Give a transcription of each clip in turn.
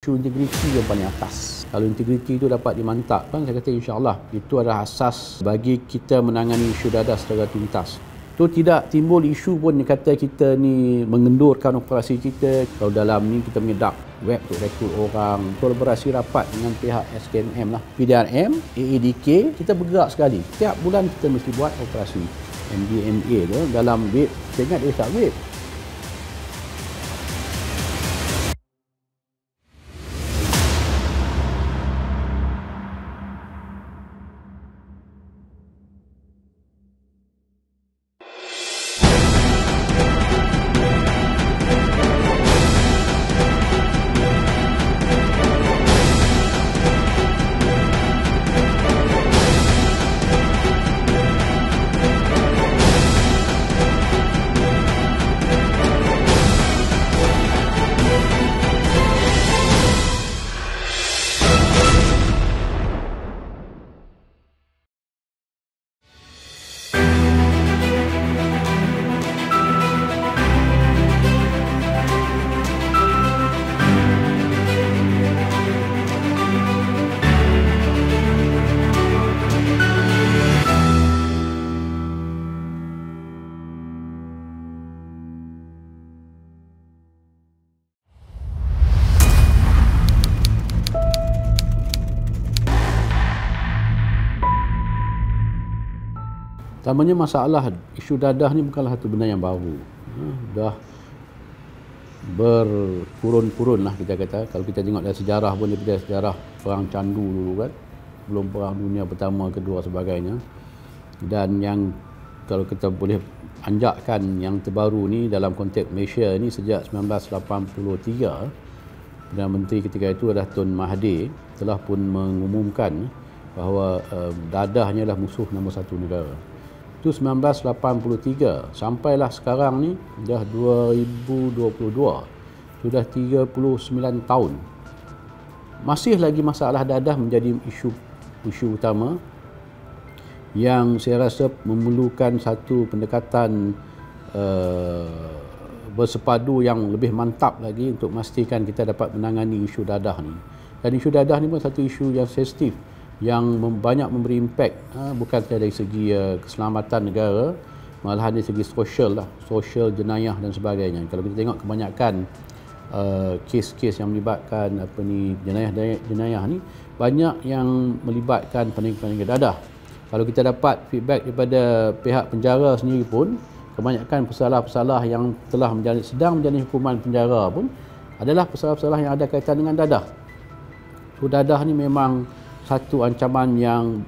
Isu integriti yang paling atas. Kalau integriti itu dapat dimantapkan, saya kata insya-Allah itu adalah asas bagi kita menangani isu dadah secara tuntas. Itu tidak timbul isu pun yang kata kita ni mengendurkan operasi kita. Kalau dalam ni kita menyedak web untuk rekrut orang, kolaborasi rapat dengan pihak SKMM lah, PDRM, AADK, kita bergerak sekali. Setiap bulan kita mesti buat operasi MDMA tu dalam web. Saya ingat dia tak web. Utamanya masalah isu dadah ni bukanlah satu benda yang baru. Dah berkurun-kurun lah kita kata. Kalau kita tengok dari sejarah pun, daripada sejarah perang candu dulu kan, belum perang dunia pertama, kedua sebagainya. Dan yang kalau kita boleh anjakkan yang terbaru ni dalam konteks Malaysia ni sejak 1983, Perdana Menteri ketika itu adalah Tun Mahathir telah pun mengumumkan bahawa dadah ni adalah musuh nombor satu negara. Itu 1983, sampailah sekarang ni dah 2022, sudah 39 tahun. Masih lagi masalah dadah menjadi isu utama yang saya rasa memerlukan satu pendekatan bersepadu yang lebih mantap lagi untuk memastikan kita dapat menangani isu dadah ni. Dan isu dadah ni pun satu isu yang sensitif, yang banyak memberi impak, bukan sahaja dari segi keselamatan negara, malahan dari segi sosial lah, sosial, jenayah dan sebagainya. Kalau kita tengok kebanyakan kes-kes yang melibatkan jenayah ni, banyak yang melibatkan peningkatan dadah. Kalau kita dapat feedback daripada pihak penjara sendiri pun, kebanyakan pesalah-pesalah yang telah sedang menjalani hukuman penjara pun adalah pesalah-pesalah yang ada kaitan dengan dadah. So dadah ni memang satu ancaman yang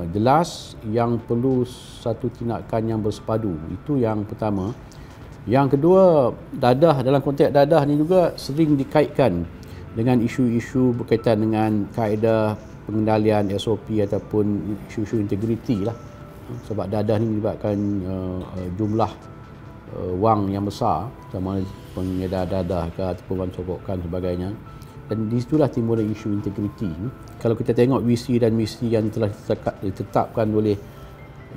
jelas, yang perlu satu tindakan yang bersepadu. Itu yang pertama. Yang kedua, dadah, dalam konteks dadah ni juga sering dikaitkan dengan isu-isu berkaitan dengan kaedah pengendalian SOP ataupun isu-isu integriti lah. Sebab dadah ni melibatkan jumlah wang yang besar, sama pengedar dadah ke ataupun wang sogokan sebagainya. Dan di situlah timbul isu integriti. Kalau kita tengok visi dan misi yang telah ditetapkan oleh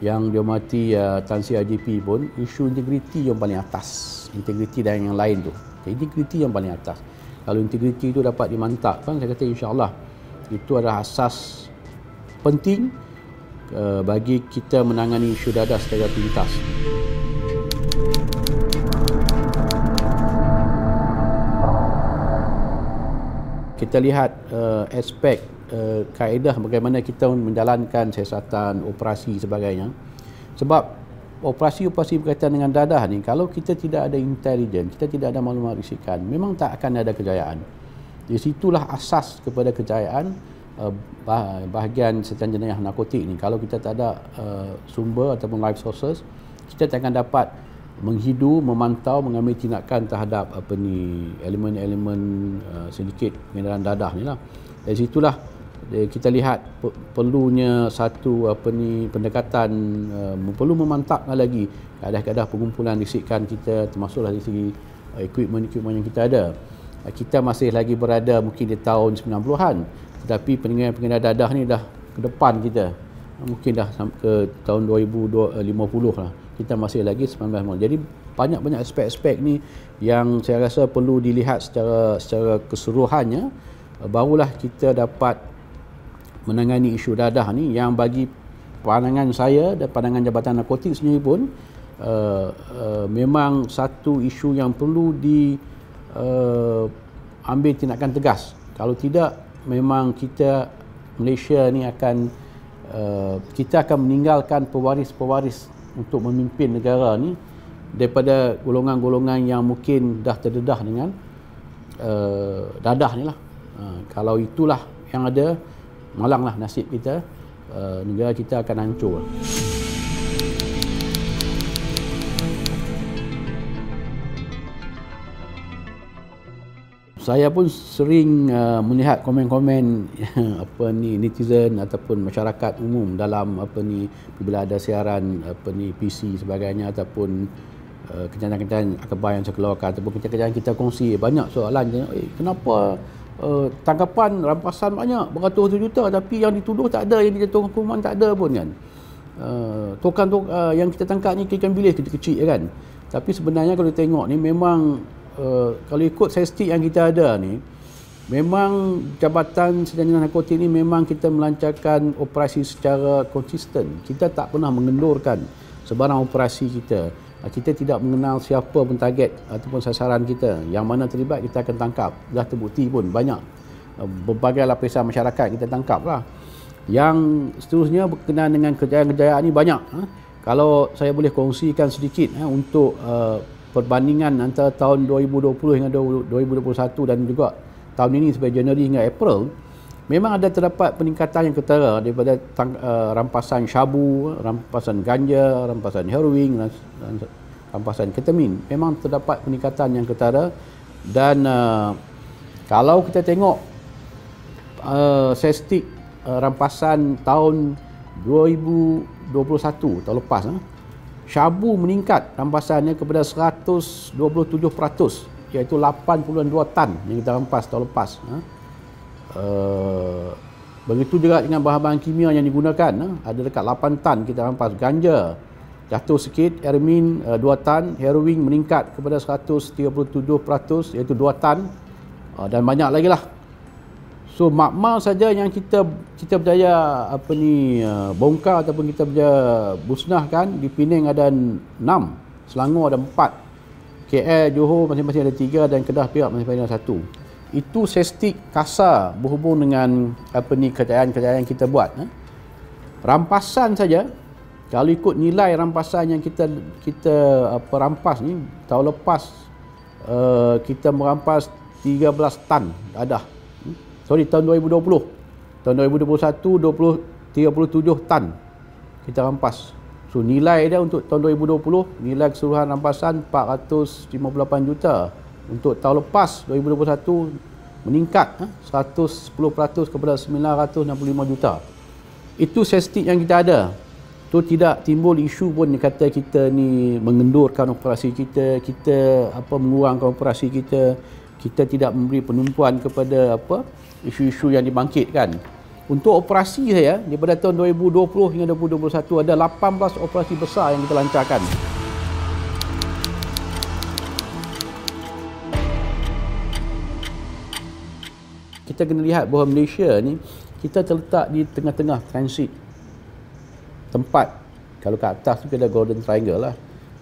Yang Dihormati Tan Sri IGP pun, isu integriti yang paling atas. Integriti dan yang lain tu. Integriti yang paling atas. Kalau integriti itu dapat dimantapkan, saya kata insya-Allah itu adalah asas penting bagi kita menangani isu dadah secara tuntas. Kita lihat aspek kaedah bagaimana kita menjalankan siasatan, operasi sebagainya. Sebab operasi-operasi berkaitan dengan dadah ni, kalau kita tidak ada intelijen, kita tidak ada maklumat risikan, memang tak akan ada kejayaan. Di situlah asas kepada kejayaan bahagian setan jenayah narkotik ni. Kalau kita tak ada sumber ataupun live sources, kita tak akan dapat menghidu, memantau, mengambil tindakan terhadap elemen-elemen sindiket pengedaran dadah ni lah. Dari situlah kita lihat perlunya satu pendekatan, perlu memantapkan lagi kaedah-kaedah pengumpulan risikan kita, termasuklah dari segi equipment yang kita ada. Kita masih lagi berada mungkin di tahun 90-an, tetapi pengendalian dadah ni dah ke depan kita, mungkin dah ke tahun 2050 lah. Kita masih lagi 19 tahun. Jadi banyak-banyak aspek-aspek ni yang saya rasa perlu dilihat secara keseluruhannya, barulah kita dapat menangani isu dadah ni, yang bagi pandangan saya dan pandangan Jabatan Narkotik sendiri pun memang satu isu yang perlu ambil tindakan tegas. Kalau tidak, memang Malaysia ni kita akan meninggalkan pewaris-pewaris untuk memimpin negara ni daripada golongan-golongan yang mungkin dah terdedah dengan dadah ni lah. Kalau itulah yang ada, malanglah nasib kita, negara kita akan hancur. Saya pun sering melihat komen-komen netizen ataupun masyarakat umum dalam bila ada siaran PC sebagainya, ataupun kenyataan-kenyataan akhbar yang saya keluarkan, ataupun kenyataan kita kongsi, banyak soalan, kenapa tangkapan rampasan banyak beratus juta tapi yang dituduh tak ada, yang dijatuhkan hukuman tak ada pun kan. Tokan yang kita tangkap ni ikan bilis kecil-kecil kan. Tapi sebenarnya kalau tengok ni memang kalau ikut statistik yang kita ada ni, memang Jabatan Sejanjang Narkotik ni memang kita melancarkan operasi secara konsisten. Kita tak pernah mengendurkan sebarang operasi kita. Kita tidak mengenal siapa pun target ataupun sasaran kita. Yang mana terlibat kita akan tangkap. Dah terbukti pun banyak. Berbagai lapisan masyarakat kita tangkap lah. Yang seterusnya berkenaan dengan kejayaan-kejayaan ni banyak. Kalau saya boleh kongsikan sedikit untuk perbandingan antara tahun 2020 hingga 2021 dan juga tahun ini sampai Januari hingga April, memang ada terdapat peningkatan yang ketara daripada rampasan syabu, rampasan ganja, rampasan heroin, rampasan ketamin. Memang terdapat peningkatan yang ketara. Dan kalau kita tengok statistik rampasan tahun 2021 tahun lepas, syabu meningkat rampasannya kepada 127%, iaitu 82 tan yang kita rampas tahun lepas. Begitu juga dengan bahan-bahan kimia yang digunakan, ada dekat 8 tan kita rampas. Ganja jatuh sikit, heroin 2 tan, heroin meningkat kepada 137%, iaitu 2 tan, dan banyak lagi lah. So makmal saja yang kita berjaya bongkar ataupun kita berjaya musnahkan. Di Penang ada 6, Selangor ada 4, KL, Johor masing-masing ada 3, dan Kedah Perak masing-masing ada 1. Itu statistik kasar berhubung dengan kejayaan-kejayaan yang kita buat. Rampasan saja, kalau ikut nilai rampasan yang kita rampas ni, tahun lepas kita merampas 13 tan dadah. Tahun 2020. Tahun 2021 37 tan kita rampas. So nilai dia untuk tahun 2020, nilai keseluruhan rampasan 458 juta. Untuk tahun lepas 2021 meningkat 110% kepada 965 juta. Itu statistik yang kita ada. Tu tidak timbul isu pun kata kita ni mengendurkan operasi kita mengurangkan operasi kita tidak memberi penumpuan kepada isu-isu yang dibangkitkan. Untuk operasi saya, daripada tahun 2020 hingga 2021 ada 18 operasi besar yang kita lancarkan. Kita kena lihat bahawa Malaysia ni, kita terletak di tengah-tengah transit tempat. Kalau kat atas tu kita ada Golden Triangle lah,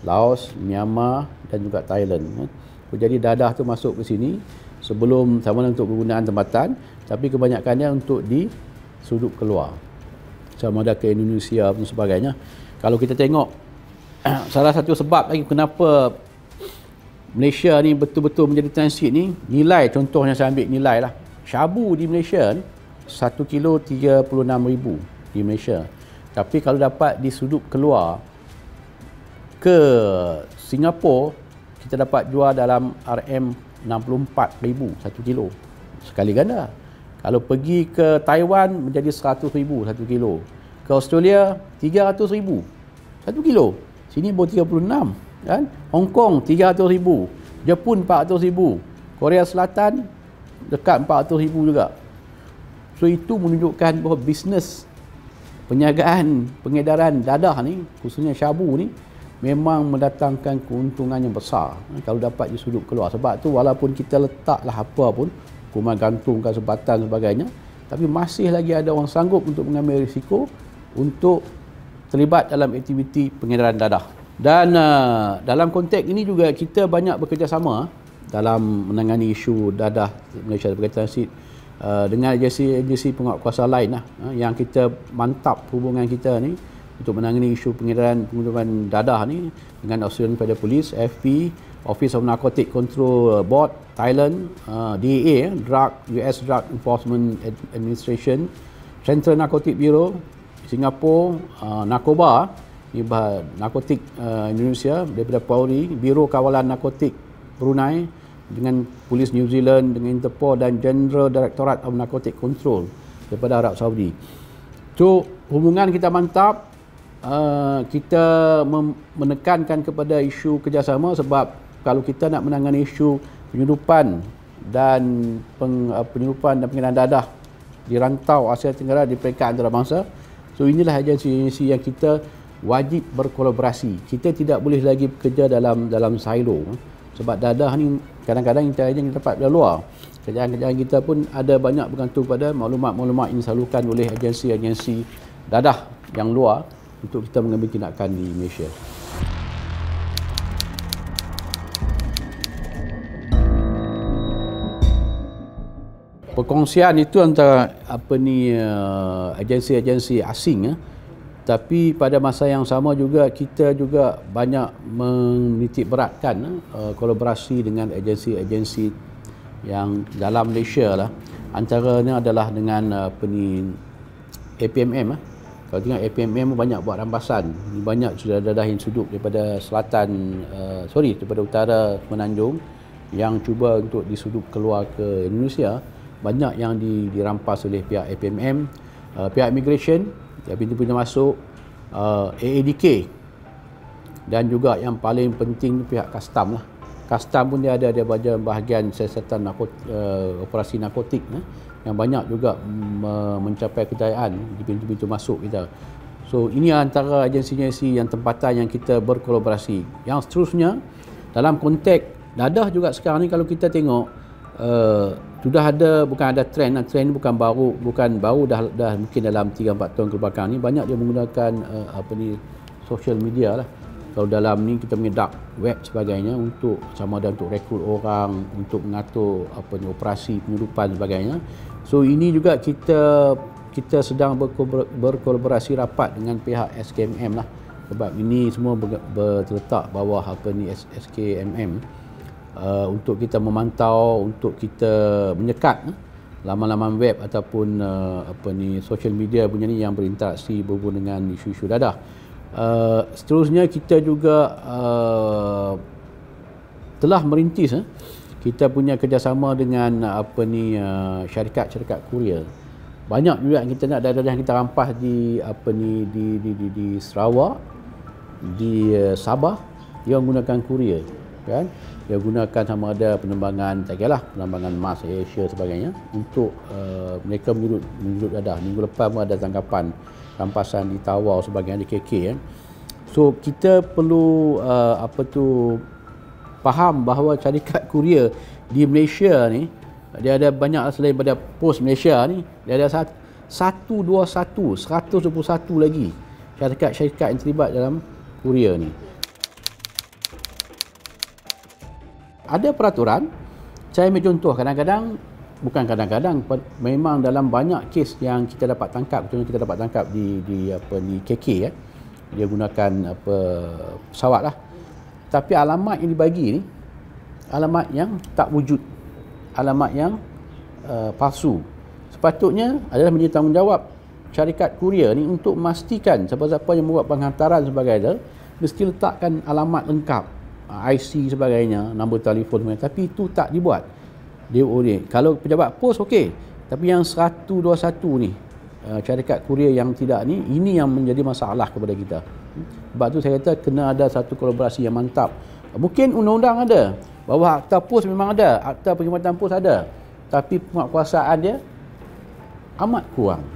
Laos, Myanmar dan juga Thailand. Jadi dadah tu masuk ke sini sebelum sama untuk penggunaan tempatan, tapi kebanyakannya untuk di sudut keluar, sama ada ke Indonesia dan sebagainya. Kalau kita tengok salah satu sebab lagi kenapa Malaysia ni betul-betul menjadi transit ni, nilai, contohnya saya ambil nilai lah, syabu di Malaysia ni 1 kilo 36,000 di Malaysia, tapi kalau dapat di sudut keluar ke Singapura, kita dapat jual dalam RM64,000 1 kilo sekali ganda. Kalau pergi ke Taiwan menjadi 100,000 1 kilo. Ke Australia 300,000 1 kilo. Sini baru 36 kan. Hong Kong 300,000, Jepun 400,000, Korea Selatan dekat 400,000 juga. So itu menunjukkan bahawa bisnes penyagaan pengedaran dadah ni, khususnya syabu ni, memang mendatangkan keuntungan yang besar kalau dapat disudut keluar. Sebab tu walaupun kita letaklah apa pun, hukuman gantung, kesempatan sebagainya, tapi masih lagi ada orang sanggup untuk mengambil risiko untuk terlibat dalam aktiviti pengedaran dadah. Dan dalam konteks ini juga kita banyak bekerjasama dalam menangani isu dadah Malaysia berkaitan dengan agensi penguatkuasa lain lah, yang kita mantap hubungan kita ni untuk menangani isu pengedaran dadah ni dengan Australian Federal Police, AFP, Office of Narcotic Control Board, Thailand, DEA, US Drug Enforcement Administration, Central Narcotic Bureau, Singapura, Narkoba, Narkotik Indonesia daripada Polri, Biro Kawalan Narkotik Brunei dengan Polis New Zealand, dengan Interpol dan General Directorate of Narcotic Control daripada Arab Saudi. So, hubungan kita mantap. Kita menekankan kepada isu kerjasama sebab kalau kita nak menangani isu penyelundupan dan pengedaran dadah di rantau Asia Tenggara di peringkat antarabangsa, so inilah agensi-agensi yang kita wajib berkolaborasi. Kita tidak boleh lagi bekerja dalam silo sebab dadah ni kadang-kadang intelijen kita dapat dari luar. Kerjaan-kerjaan kita pun ada banyak bergantung pada maklumat-maklumat yang disalurkan oleh agensi-agensi dadah yang luar untuk kita mengambil tindakan di Malaysia. Perkongsian itu antara agensi-agensi asing, tapi pada masa yang sama juga kita juga banyak menitik beratkan kolaborasi dengan agensi-agensi yang dalam Malaysia lah. Antaranya adalah dengan APMM. Kalau tengok APMM banyak buat rampasan. Banyak sudah dadah yang sudut daripada daripada utara Semenanjung yang cuba untuk disudut keluar ke Indonesia. Banyak yang dirampas oleh pihak APMM, pihak immigration, pintu-pintu masuk, AADK, dan juga yang paling penting pihak custom lah. Custom pun dia ada bahagian siasatan operasi narkotik yang banyak juga mencapai kejayaan di pintu-pintu masuk kita. So ini antara agensi-agensi yang tempatan yang kita berkolaborasi. Yang seterusnya dalam konteks dadah juga sekarang ni kalau kita tengok sudah ada, bukan ada trend ni bukan baru dah mungkin dalam 3-4 tahun kebelakang ni banyak dia menggunakan social media lah. Kalau dalam ni kita punya dark web sebagainya untuk sama ada untuk rekrut orang, untuk mengatur operasi penyelundupan sebagainya. So ini juga kita sedang berkolaborasi rapat dengan pihak SKMM lah, sebab ini semua terletak bawah SKMM, untuk kita memantau, untuk kita menyekat laman-laman web ataupun social media punya ni yang berinteraksi berhubung dengan isu-isu dadah. Seterusnya kita juga telah merintis kita punya kerjasama dengan syarikat-syarikat kurier. Banyak juga yang kita nak dadah yang kita rampas di Sarawak, di Sabah, dia menggunakan kurier, kan? Dia gunakan sama ada penerbangan Mars Asia sebagainya untuk mereka menyudut dadah. Minggu lepas pun ada tangkapan rampasan di Tawau sebagainya, di KK. So kita perlu faham bahawa syarikat kurier di Malaysia ni dia ada banyak, selain pada Pos Malaysia ni dia ada 121 lagi syarikat-syarikat yang terlibat dalam kurier ni. Ada peraturan, saya ambil contoh memang dalam banyak kes yang kita dapat tangkap, contohnya kita dapat tangkap di KK, dia gunakan pesawat lah, tapi alamat yang dibagi ni alamat yang tak wujud, alamat yang palsu. Sepatutnya adalah menjadi tanggungjawab syarikat kurier ni untuk memastikan siapa-siapa yang membuat penghantaran sebagainya mesti letakkan alamat lengkap, IC sebagainya, nombor telefon sebagainya. Tapi itu tak dibuat. Kalau pejabat pos okey, tapi yang 121 ni syarikat kurier yang tidak ni, ini yang menjadi masalah kepada kita. Sebab tu saya kata kena ada satu kolaborasi yang mantap. Mungkin undang-undang ada, bahawa akta pos memang ada, akta perkhidmatan pos ada, tapi penguatkuasaan dia amat kurang.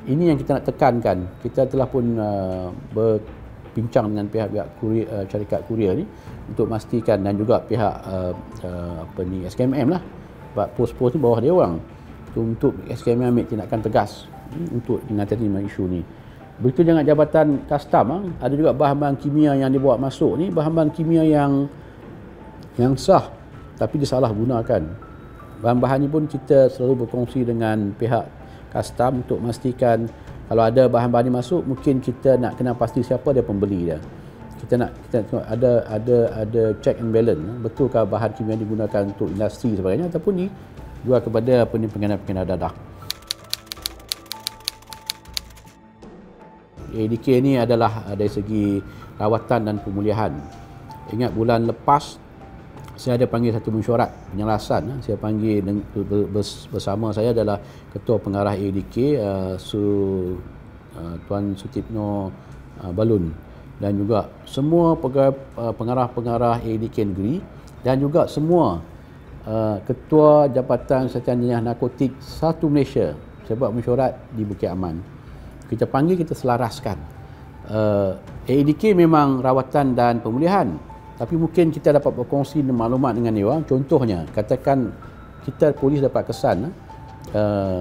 Ini yang kita nak tekankan. Kita telah pun bincang dengan pihak-pihak kurier, syarikat kurier ni untuk memastikan, dan juga pihak SKMM lah, sebab pos-pos ni bawah dia orang, untuk SKMM ambil tindakan tegas untuk mengatasi isu ni. Begitu dengan Jabatan Kastam, ada juga bahan-bahan kimia yang dibawa masuk ni, bahan-bahan kimia yang sah tapi disalahgunakan. Bahan-bahan ni pun kita selalu berkongsi dengan pihak Kastam untuk memastikan kalau ada bahan-bahan ni masuk, mungkin kita nak kena pasti siapa dia pembeli dia. Kita nak tengok ada check and balance, betulkah bahan kimia digunakan untuk industri sebagainya ataupun dijual kepada pengedar dadah. ADK ni adalah dari segi rawatan dan pemulihan. Ingat bulan lepas saya ada panggil satu mesyuarat penyelasan. Saya panggil bersama saya adalah Ketua Pengarah ADK Tuan Sutipno Balun, dan juga semua pengarah-pengarah ADK negeri, dan juga semua Ketua Jabatan Siasatan Jenayah Narkotik satu Malaysia. Saya buat mesyuarat di Bukit Aman. Kita panggil, kita selaraskan. ADK memang rawatan dan pemulihan, tapi mungkin kita dapat berkongsi maklumat dengan dia orang. Contohnya, katakan kita polis dapat kesan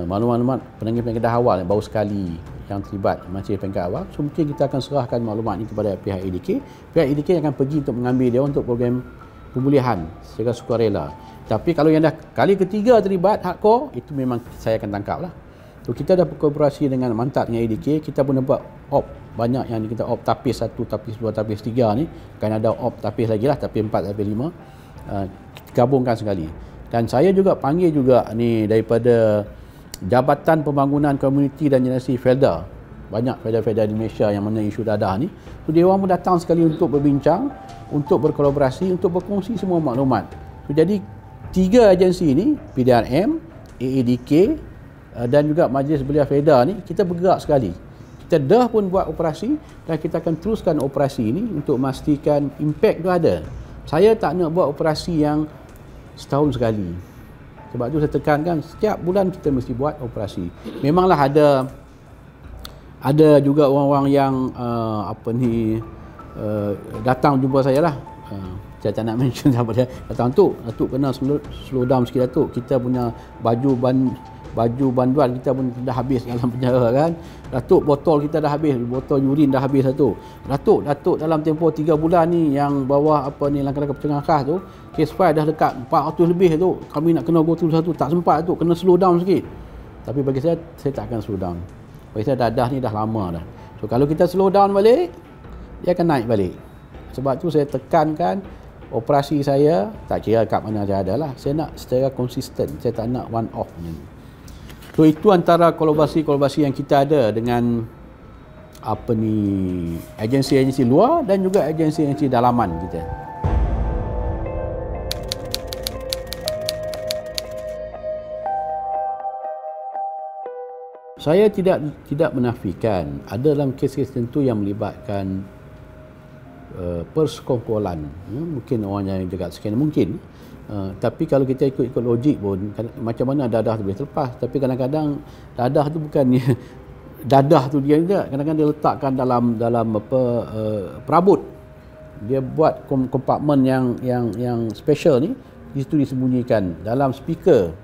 maklumat penanganan penggeledahan awal yang baru sekali yang terlibat masih penggeledahan awal, so mungkin kita akan serahkan maklumat ini kepada pihak ADK. Pihak ADK akan pergi untuk mengambil dia untuk program pemulihan secara sukarela. Tapi kalau yang dah kali ketiga terlibat hardcore, itu memang saya akan tangkap lah. So, kita dah berkolaborasi dengan mantap dengan ADK. Kita pun buat op banyak yang kita op tapis 1, tapis 2, tapis 3 ni. Kan ada op tapis lagi lah, tapis 4, tapis 5. Kita gabungkan sekali. Dan saya juga panggil juga ni daripada Jabatan Pembangunan Komuniti dan Generasi Felda. Banyak Felda-Felda di Malaysia yang mana isu dadah ni. So, dia orang pun datang sekali untuk berbincang, untuk berkolaborasi, untuk berkongsi semua maklumat. So, jadi 3 agensi ni, PDRM, AADK dan juga Majlis Belia Felda ni, kita bergerak sekali. Kita dah pun buat operasi dan kita akan teruskan operasi ini untuk memastikan impak tu ada. Saya tak nak buat operasi yang setahun sekali. Sebab tu saya tekankan setiap bulan kita mesti buat operasi. Memanglah ada juga orang-orang yang datang jumpa saya lah. Saya tak nak mention siapa dia. Datang, Datuk kena slow down sikit Datuk. Kita punya baju banduan kita pun dah habis dalam penjara kan. Datuk, botol kita dah habis, botol urin dah habis Datuk dalam tempoh 3 bulan ni yang bawah langkah-langkah pencegahan khas tu, case file dah dekat 400 lebih tu. Kami nak kena go through satu, tak sempat Datuk, kena slow down sikit. Tapi bagi saya tak akan slow down. Bagi saya dadah ni dah lama dah. So kalau kita slow down balik, dia akan naik balik. Sebab tu saya tekankan operasi saya, tak kira kat mana saya ada lah, saya nak secara konsisten, saya tak nak one off ni. So itu antara kolaborasi yang kita ada dengan agensi-agensi luar dan juga agensi-agensi dalaman kita. Saya tidak menafikan ada dalam kes-kes tertentu yang melibatkan persekongkolan. Mungkin orang yang jaga scan mungkin. Tapi kalau kita ikut logik pun, macam mana dadah tu boleh terlepas. Tapi kadang-kadang dadah tu bukannya dadah tu dia tidak. Kadang-kadang dia letakkan dalam perabot. Dia buat kompartmen yang special ni, di situ disembunyikan dalam speaker.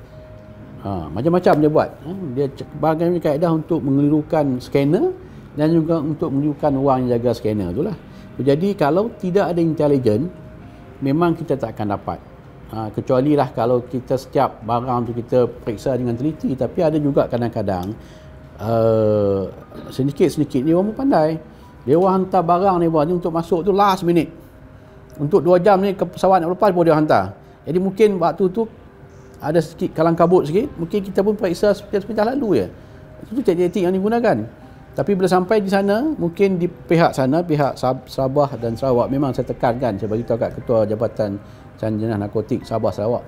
Macam-macam dia buat. Dia bagaimana kaedah untuk mengelirukan scanner dan juga untuk mengelirukan orang yang jaga scanner tu lah. Jadi kalau tidak ada intelijen, memang kita tak akan dapat. Kecuali lah kalau kita setiap barang tu kita periksa dengan teliti. Tapi ada juga kadang-kadang sedikit-sedikit ni orang pun pandai. Dia orang hantar barang ni untuk masuk tu last minute. Untuk 2 jam ni pesawat nak lepas pun dia hantar. Jadi mungkin waktu tu ada sikit kalang kabut sikit, mungkin kita pun periksa sepintas lalu je. Itu teknik-teknik yang digunakan. Tapi bila sampai di sana, mungkin di pihak sana, pihak Sabah dan Sarawak, memang saya tekankan, saya beritahu kat Ketua Jabatan Jenayah Narkotik Sabah Sarawak,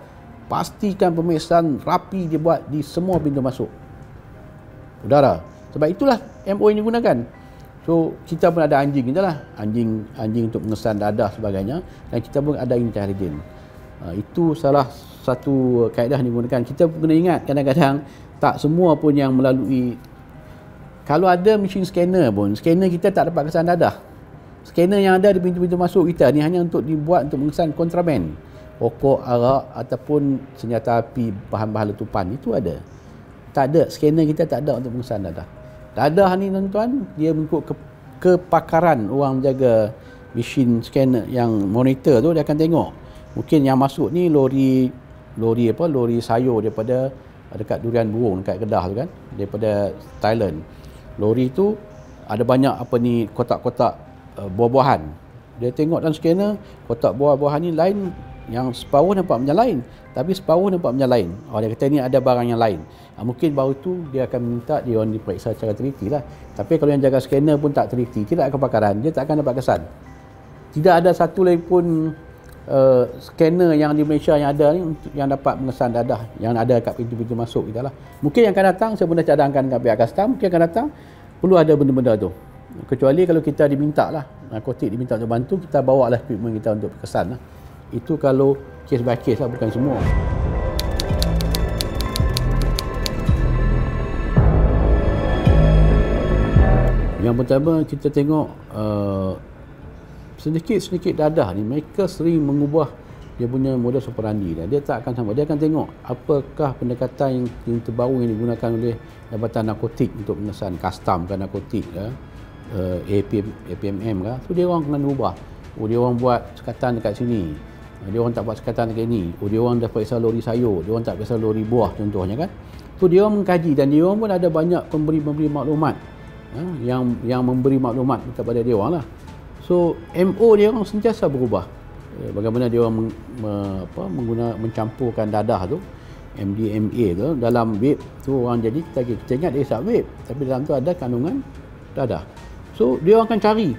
pastikan pemeriksaan rapi dibuat di semua pintu masuk udara. Sebab itulah MO yang digunakan. So kita pun ada anjing kita lah, anjing untuk mengesan dadah sebagainya, dan kita pun ada intelijen. Itu salah satu kaedah yang digunakan. Kita kena ingat kadang-kadang tak semua pun yang melalui. Kalau ada mesin scanner pun, scanner kita tak dapat kesan dadah. Scanner yang ada di pintu-pintu masuk kita ni hanya untuk dibuat untuk mengesan kontraben, rokok, arak ataupun senjata api, bahan-bahan letupan. Itu ada. Tak ada, scanner kita tak ada untuk mengesan dadah. Dadah ni tuan-tuan, dia mengikut kepakaran orang jaga mesin scanner yang monitor tu, dia akan tengok. Mungkin yang masuk ni lori sayur daripada dekat Durian Burung dekat Kedah tu kan, daripada Thailand. Lori tu ada banyak kotak-kotak buah-buahan. Dia tengok dalam scanner, kotak buah-buahan ni lain, yang separuh nampak macam lain, tapi separuh nampak macam lain. Dia kata ni ada barang yang lain. Mungkin baru tu dia akan minta dia orang diperiksa secara teliti lah. Tapi kalau yang jaga scanner pun tak teliti, tidak kepakaran, dia tak akan dapat kesan. Tidak ada satu lagi pun scanner yang di Malaysia yang ada ni yang dapat mengesan dadah yang ada kat pintu-pintu masuk kita lah. Mungkin yang akan datang, saya pun dah cadangkan kat pihak custom, mungkin akan datang perlu ada benda-benda tu. Kecuali kalau kita diminta lah, narkotik diminta untuk bantu, kita bawa lah equipment kita untuk kesan lah. Itu kalau case by case lah, bukan semua. Yang pertama kita tengok sedikit-sedikit dadah ni, mereka sering mengubah dia punya modus operandi dia tak akan sama. Dia akan tengok apakah pendekatan yang terbaru yang digunakan oleh Jabatan Narkotik untuk mengesan custom kan, narkotik APMM kan. So dia orang kena ubah. Dia orang buat sekatan dekat sini, dia orang tak buat sekatan dekat ni. Dia orang dah periksa lori sayur, dia orang tak periksa lori buah contohnya kan. So dia orang mengkaji, dan dia orang pun ada banyak pemberi maklumat yang memberi maklumat kepada dia orang lah. So MO dia orang sentiasa berubah. Bagaimana dia orang mencampurkan dadah tu, MDMA tu dalam vape tu, orang jadi kita ingat dia isap vape, tapi dalam tu ada kandungan dadah. So dia orang akan cari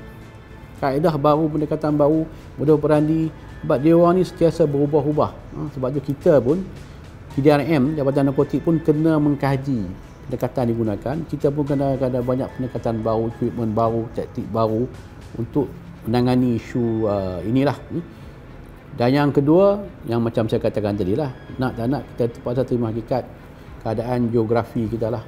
kaedah baru, pendekatan baru, modus operandi, sebab dia orang ni sentiasa berubah-ubah. Sebab tu kita pun, PDRM, Jabatan Narkotik pun kena mengkaji pendekatan digunakan. Kita pun kena ada banyak pendekatan baru, equipment baru, taktik baru untuk menangani isu inilah. Dan yang kedua, yang macam saya katakan tadi lah, nak tak nak kita terpaksa terima hakikat keadaan geografi kita lah,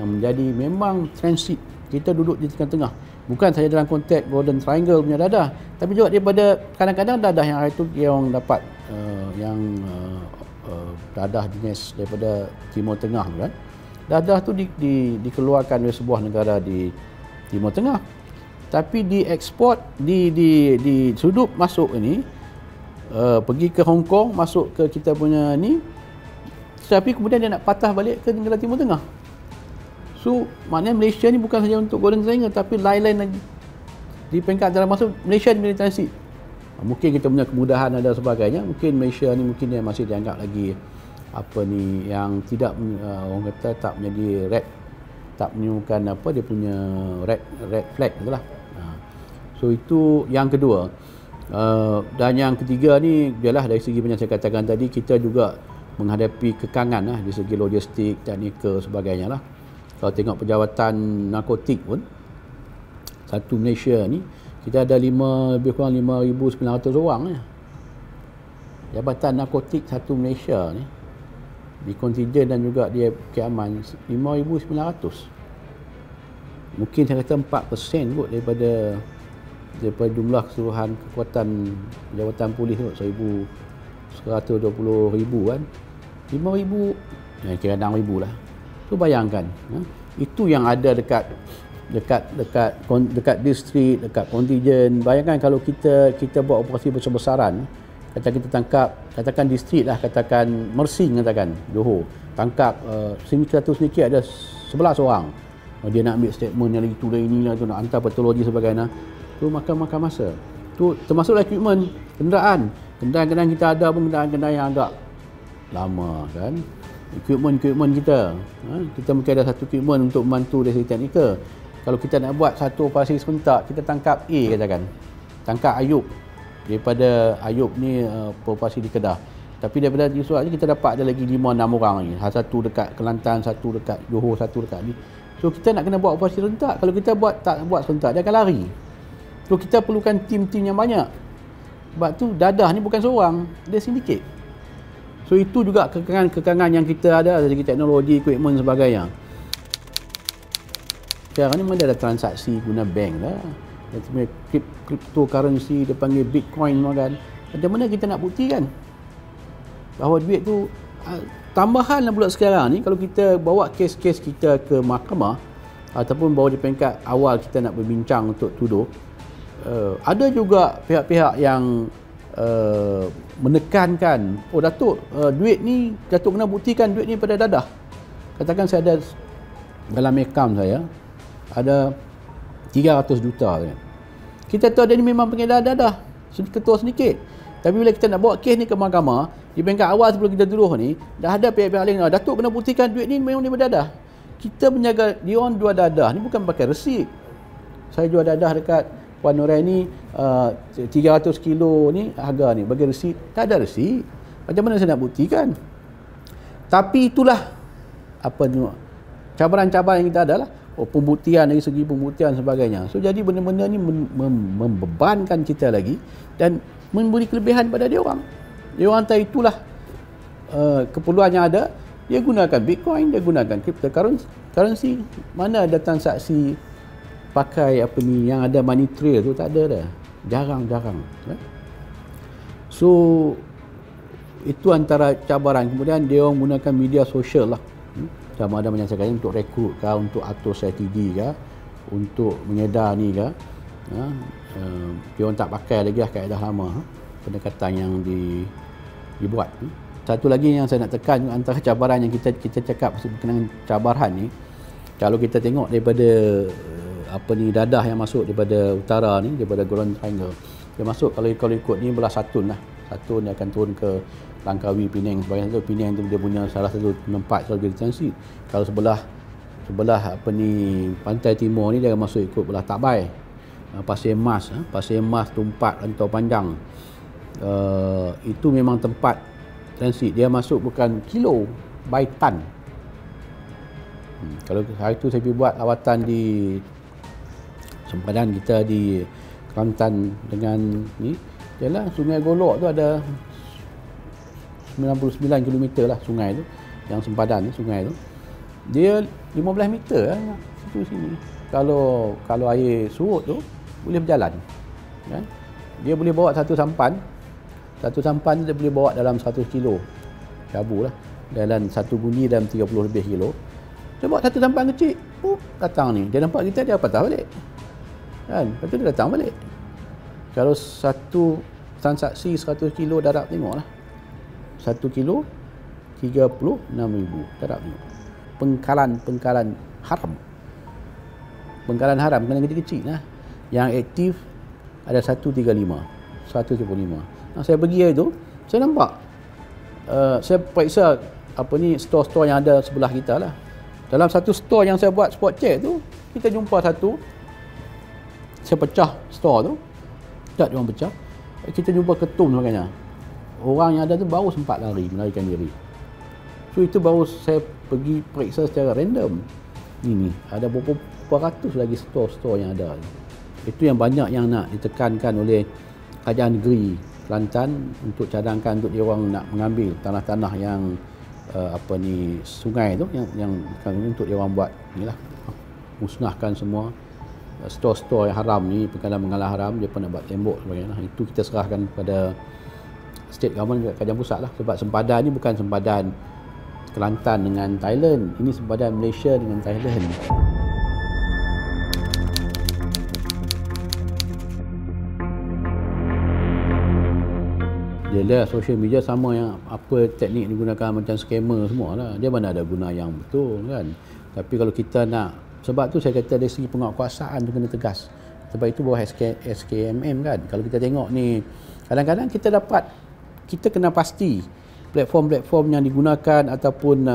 yang menjadi memang transit. Kita duduk di tengah-tengah, bukan saja dalam konteks Golden Triangle punya dadah, tapi juga daripada kadang-kadang dadah yang hari tu dia orang dapat dadah jenis daripada Timur Tengah kan. Dadah tu dikeluarkan oleh sebuah negara di Timur Tengah, tapi diekspor di sudut masuk ini, pergi ke Hong Kong, masuk ke kita punya ni, tapi kemudian dia nak patah balik ke negara Timur Tengah. So maknanya Malaysia ni bukan saja untuk Golden Triangle, tapi lain-lain lagi di peringkat jalan masuk Malaysia ni transit. Mungkin kita punya kemudahan ada sebagainya, mungkin Malaysia ni mungkin dia masih dianggap lagi yang tidak, orang kata tak menjadi red, tak menemukan dia punya red flag itulah. So itu yang kedua. Dan yang ketiga ni ialah dari segi macam saya katakan tadi, kita juga menghadapi kekangan lah di segi logistik, teknikal sebagainya lah. Kalau tengok Penjawatan Narkotik pun, satu Malaysia ni kita ada lebih kurang 5,900 orang ya. Jabatan Narkotik satu Malaysia ni di kontingen dan juga di keaman 5,900. Mungkin saya kata 4% kot daripada jumlah keseluruhan kekuatan jawatan polis tu, 1,120,000 kan. 5,000, kira 6,000 lah. Tu bayangkan, itu yang ada dekat distrik, dekat kontingen. Bayangkan kalau kita buat operasi besar-besaran, kita tangkap, katakan distrik lah, katakan Mersing, katakan Johor, tangkap satu sedikit ada 11 orang. Dia nak ambil statement yang itu dan inilah, tu nak hantar patologi sebagainya. Tu makan masa. Tu termasuklah equipment, kenderaan kita ada pun kenderaan yang agak lama kan. Equipment kita, kita mungkin ada satu equipment untuk membantu dari segi teknikal. Kalau kita nak buat satu operasi serentak, kita tangkap A, katakan tangkap Ayub, daripada Ayub ni operasi di Kedah, tapi daripada Yusof ni kita dapat ada lagi 5-6 orang lagi, satu dekat Kelantan, satu dekat Johor, satu dekat ni. So kita nak kena buat operasi serentak. Kalau kita tak buat serentak, dia akan lari. So kita perlukan tim-tim yang banyak. Sebab tu dadah ni bukan seorang, dia sindiket. So itu juga kekangan yang kita ada dari segi teknologi, equipment sebagainya. Sekarang ni mana ada transaksi guna bank lah. yang sebenarnya cryptocurrency, dia panggil Bitcoin semua kan. Macam mana kita nak buktikan bahawa duit tu tambahan pula sekarang ni, kalau kita bawa kes-kes kita ke mahkamah ataupun bawa di peringkat awal kita nak berbincang untuk tuduh, ada juga pihak-pihak yang menekankan, oh Datuk, duit ni Datuk kena buktikan duit ni pada Dadah. Katakan saya ada dalam account saya ada 300 juta kan. Kita tahu dia ni memang pengedar Dadah, ketua sedikit. Tapi bila kita nak bawa kes ni ke mahkamah, di peringkat awal sebelum kita tuduh ni, dah ada pihak-pihak lain, Datuk kena buktikan duit ni memang daripada Dadah. Kita menjaga dia orang jual Dadah ni bukan pakai resit. Saya jual Dadah dekat Puan Nuraini 300 kilo ni harga ni, bagi resit. Tak ada resit. Macam mana saya nak buktikan? Tapi itulah apa ni, cabaran-cabaran yang kita ada lah. Pembuktian dari segi pembuktian sebagainya. So jadi benda-benda ni membebankan kita lagi dan memberi kelebihan pada dia orang. Dia orang tahu itulah keperluan yang ada. Dia gunakan Bitcoin, dia gunakan cryptocurrency. Mana ada transaksi pakai apa ni yang ada money trail tu, tak ada dah. Jarang-jarang. So itu antara cabaran. Kemudian dia orang gunakan media sosial lah. Sama ada macam saya kata, untuk rekrut ke, untuk atur strategi ke, untuk mengedar ni ke. Dia orang tak pakai lagi lah kaedah lama, pendekatan yang dibuat. Satu lagi yang saya nak tekan, antara cabaran yang kita cakap berkenaan cabaran ni, kalau kita tengok daripada apa ni, Dadah yang masuk daripada utara ni, daripada Golden Triangle, dia masuk kalau ikut ni belah Satun lah. Satun dia akan turun ke Langkawi, Penang sebagainya. Penang tu dia punya salah satu tempat selalu jadi transit. Kalau sebelah apa ni pantai timur ni, dia akan masuk ikut belah Tabai, Pasir Mas, Tumpat, Rantau Panjang. Itu memang tempat transit. Dia masuk bukan kilo, by ton. Kalau hari tu saya pergi buat lawatan di sempadan kita di Kelantan dengan ni, ialah Sungai Golok tu ada 99 km lah sungai tu, yang sempadan ni, sungai tu dia 15 meter lah situ sini. Kalau air surut tu boleh berjalan kan? Dia boleh bawa satu sampan tu dia boleh bawa dalam 100 kilo cabu lah, dalam satu bunyi dalam 30 lebih kilo. Dia bawa satu sampan kecil, datang ni, dia nampak kita, dia patah balik kan, lepas tu dia datang balik. Kalau satu transaksi 100 kilo darab, tengoklah 1 kilo 36,000 darab tengok. Pengkalan haram. Pengkalan haram kena kecil-kecil lah. Yang aktif ada 135. Nah, saya pergi hari tu, saya nampak saya periksa apa ni store-store yang ada sebelah kita lah. Dalam satu store yang saya buat spot check tu, kita jumpa satu, saya pecah store tu, tak dia orang pecah, kita jumpa ketum sebagainya. Orang yang ada tu baru sempat melarikan diri. So itu baru saya pergi periksa secara random. Ini ada berapa ratus lagi store-store yang ada. Itu yang banyak yang nak ditekankan oleh kerajaan negeri Kelantan untuk cadangkan untuk dia orang nak mengambil tanah-tanah yang apa ni sungai tu yang untuk dia orang buat inilah, musnahkan semua store-store yang haram ni, penggalan-penggalan haram, dia pun nak buat tembok sebagainya. Itu kita serahkan kepada state government, kerajaan pusat lah. Sebab sempadan ni bukan sempadan Kelantan dengan Thailand, ini sempadan Malaysia dengan Thailand. Dia lihat social media sama yang apa teknik digunakan macam scammer semua lah. Dia mana ada guna yang betul kan. Tapi kalau kita nak, sebab tu saya kata dari segi penguatkuasaan tu kena tegas. Sebab itu bawah SKMM kan. Kalau kita tengok ni, kadang-kadang kita kena pasti platform-platform yang digunakan ataupun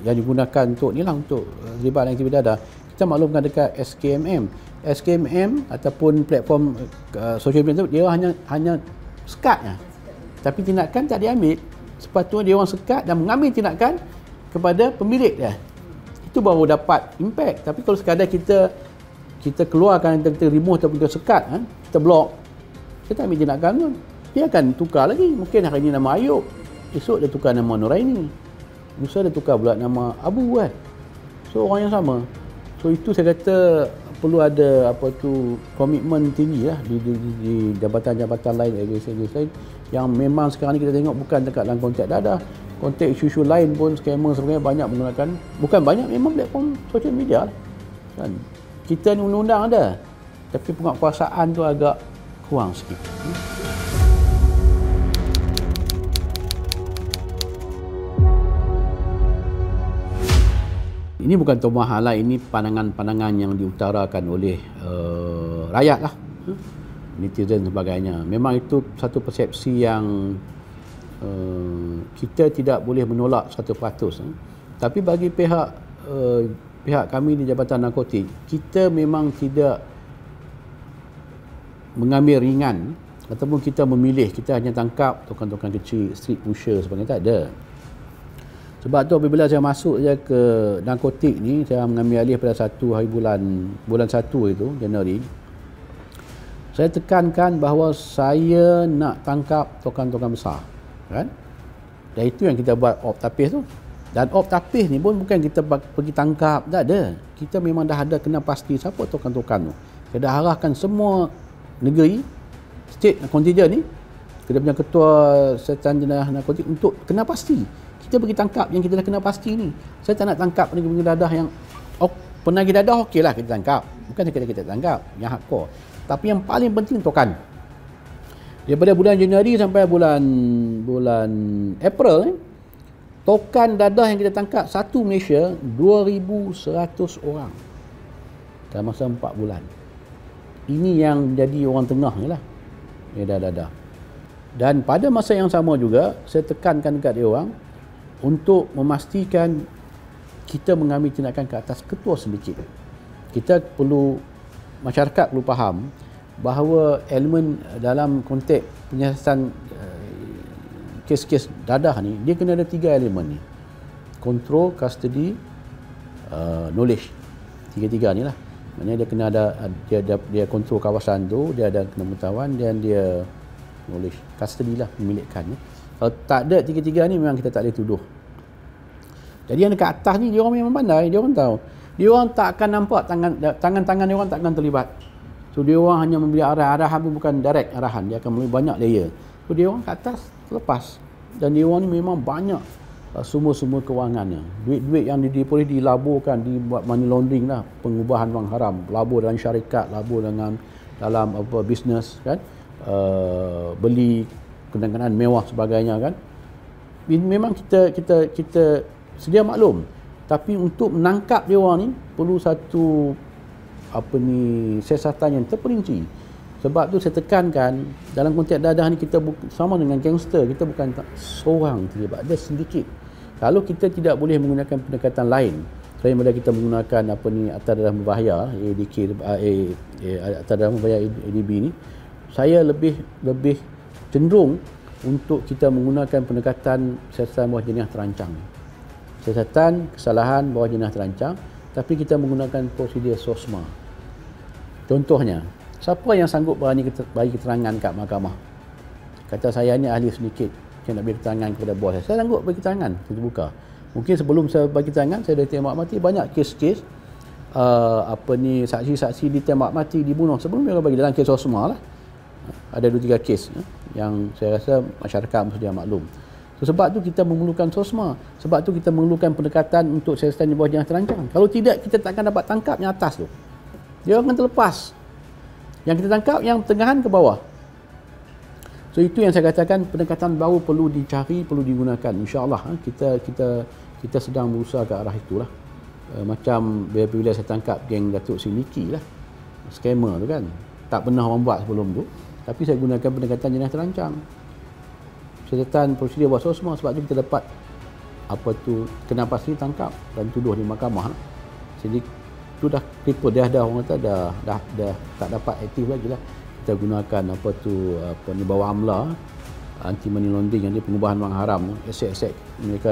yang digunakan untuk ni lah, untuk ribat aktiviti data, kita maklumkan dekat SKMM ataupun platform social media tu, dia hanya sekat lah. Tapi tindakan tak diambil. Sepatutnya dia orang sekat dan mengambil tindakan kepada pemilik dia. Itu baru dapat impact. Tapi kalau sekadar kita keluarkan, kita remove ataupun kita sekat, kita block, kita ambil tindakan pun, dia akan tukar lagi. Mungkin hari ini nama Ayub, esok dia tukar nama Nuraini, lusa dia tukar pula nama Abu kan. So orang yang sama. So itu saya kata perlu ada apa tu komitmen tinggi lah di jabatan-jabatan lain, agensi lain yang memang sekarang ni kita tengok bukan dekat dalam konteks dadah, konteks isu-isu lain pun scammer sebenarnya banyak menggunakan, bukan banyak, memang platform social media lah. Kan? Kita ni undang-undang ada, tapi penguasaan tu agak kurang sikit. Ini bukan tomahan lah, ini pandangan-pandangan yang diutarakan oleh rakyat lah, netizen dan sebagainya. Memang itu satu persepsi yang kita tidak boleh menolak 100%. Tapi bagi pihak kami di Jabatan Narkotik, kita memang tidak mengambil ringan ataupun kita memilih, kita hanya tangkap tokan-tokan kecil, street pusher sebagainya, tak ada. Sebab tu apabila saya masuk je ke narkotik ni, saya mengambil alih pada bulan 1 itu, Januari. Saya tekankan bahawa saya nak tangkap tokan-tokan besar. Kan? Dan itu yang kita buat op tapis tu. Dan op tapis ni pun bukan kita pergi tangkap, tak ada. Kita memang dah ada kena pasti siapa tokan-tokan tu. Saya dah arahkan semua negeri, state contingent ni, kita punya ketua setan jenayah narkotik untuk kena pasti. Kita pergi tangkap yang kita dah kena pasti ni. Saya tak nak tangkap penagih dadah yang penagih dadah okeylah kita tangkap. Bukan sekadar kita tangkap yang hardcore. Tapi yang paling penting tokan. Daripada bulan Januari sampai bulan April, tokan dadah yang kita tangkap satu Malaysia 2,100 orang dalam masa 4 bulan. Ini yang jadi orang tengah ni lah, dadah. Dan pada masa yang sama juga, saya tekankan dekat dia orang untuk memastikan kita mengambil tindakan ke atas ketua sindiket. Kita perlu, masyarakat perlu faham bahawa elemen dalam konteks penyiasatan kes-kes dadah ni, dia kena ada 3 elemen ni. Control, custody, knowledge. 3 ni lah. Maknanya dia kena ada, dia kontrol kawasan tu, dia ada kena pengetahuan, dan dia knowledge, custody lah, memilikannya. Kalau tak ada 3 ni, memang kita tak boleh tuduh. Jadi yang dekat atas ni, dia orang memang pandai, dia orang tahu. Dia orang tak akan nampak tangan-tangan dia orang tak akan terlibat. So dia orang hanya memberi arahan pun bukan direct arahan, dia akan memberi banyak layer. So dia orang kat atas terlepas. Dan dia orang ni memang banyak sumber-sumber kewangannya. Duit-duit yang boleh dilaburkan, dibuat money laundering lah, pengubahan wang haram, labur dalam syarikat, labur dalam bisnes, kan, beli kenderaan mewah sebagainya, kan. Memang kita sedia maklum, tapi untuk menangkap dia orang ni perlu satu siasatan yang terperinci. Sebab tu saya tekankan dalam konteks dadah ni, kita sama dengan gangster, kita bukan seorang terlibat, ada sedikit. Kalau kita tidak boleh menggunakan pendekatan lain selain daripada kita menggunakan atas dadah berbahaya, atas dadah berbahaya ADB ni, saya lebih cenderung untuk kita menggunakan pendekatan siasatan bawah jenayah terancang. Siasatan kesalahan bawah jenayah terancang, tapi kita menggunakan prosedur SOSMA. Contohnya, siapa yang sanggup berani bagi keterangan kat mahkamah? Kata saya ni ahli sedikit, saya nak bagi keterangan kepada bos saya. Saya sanggup bagi keterangan, saya buka. Mungkin sebelum saya bagi keterangan, saya dah tembak mati. Banyak kes-kes saksi-saksi ditembak mati, dibunuh sebelum dia bagi dalam kes SOSMA lah. Ada 2-3 kes yang saya rasa masyarakat mesti maklum. So, sebab tu kita memerlukan SOSMA. Sebab tu kita memerlukan pendekatan untuk siasatan di bawah jenayah terancang. Kalau tidak, kita tak akan dapat tangkap yang atas tu. Dia akan terlepas. Yang kita tangkap yang tengahan ke bawah. So itu yang saya katakan, pendekatan baru perlu dicari, perlu digunakan. InsyaAllah kita sedang berusaha ke arah itulah. Macam bila saya tangkap geng Datuk Seri Niki lah, scammer tu kan, tak pernah orang buat sebelum tu, tapi saya gunakan pendekatan jenayah terancang, siasatan prosedur buat semua. Sebab tu kita dapat kena pasti tangkap dan tuduh di mahkamah lah. Jadi tu dah cripple, dah orang kata dah tak dapat aktif lagi lah. Kita gunakan bawah amla, anti money laundering, yang dia pengubahan wang haram, aset-aset mereka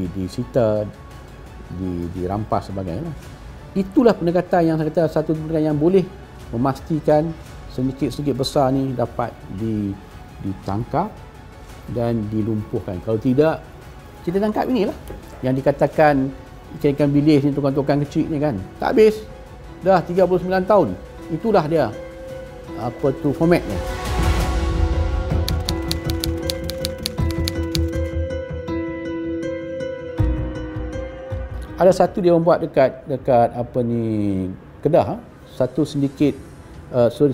disita, dirampas sebagainya. Itulah pendekatan yang saya kata, satu pendekatan yang boleh memastikan sedikit-sedikit besar ni dapat ditangkap dan dilumpuhkan. Kalau tidak, kita tangkap inilah yang dikatakan ikan bilis ni, tukang-tukang kecil ni kan, tak habis. dah 39 tahun. Itulah dia apa tu formatnya. Ada satu dia orang buat dekat apa ni Kedah, satu sindiket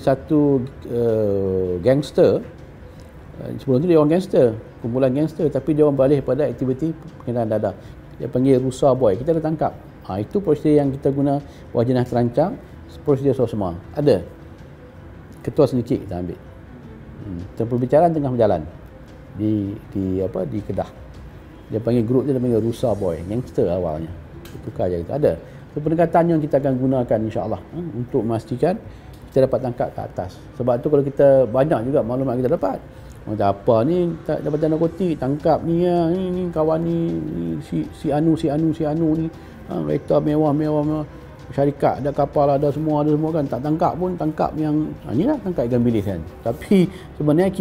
satu gangster. Sebelum tu dia orang gangster, kumpulan gangster, tapi dia orang balik pada aktiviti pengendalian dadah. Dia panggil Rusa Boy. Kita dah tangkap. Itu prosedur yang kita guna bawah jenayah terancam, prosedur semua. Ada. Ketua sindiket kita ambil. Perbicaraan tengah berjalan di Kedah. Dia panggil grup dia panggil Rusa Boy, gangster awalnya. Tukar je itu. Ada. Itu pendekatan yang kita akan gunakan insya-Allah untuk memastikan kita dapat tangkap ke atas. Sebab tu kalau kita banyak juga maklumat kita dapat. Macam apa ni Jabatan Narkotik tangkap ni ni kawan ni si anu ni kereta mewah syarikat ada kapal ada semua kan, tak tangkap pun tangkap yang inilah tangkap ikan bilis kan. Tapi sebenarnya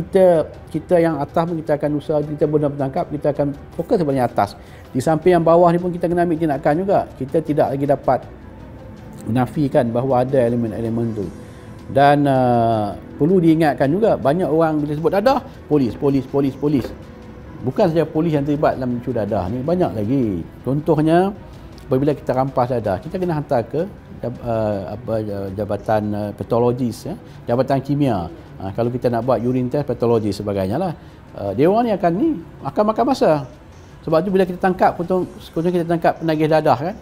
kita yang atas pun kita akan usaha, kita boleh bertangkap, kita akan fokus sebenarnya atas. Di samping yang bawah ni pun kita kena ambil tindakan juga. Kita tidak lagi dapat menafikan bahawa ada elemen-elemen tu. Dan perlu diingatkan juga, banyak orang bila sebut dadah, polis. Bukan saja polis yang terlibat dalam isu dadah ni, banyak lagi. Contohnya, apabila kita rampas dadah, kita kena hantar ke jabatan patologis, jabatan kimia. Kalau kita nak buat urine test, patologis sebagainya lah. Dia orang ni akan makan masa. Sebab tu bila kita tangkap, contohnya kita tangkap penagih dadah kan,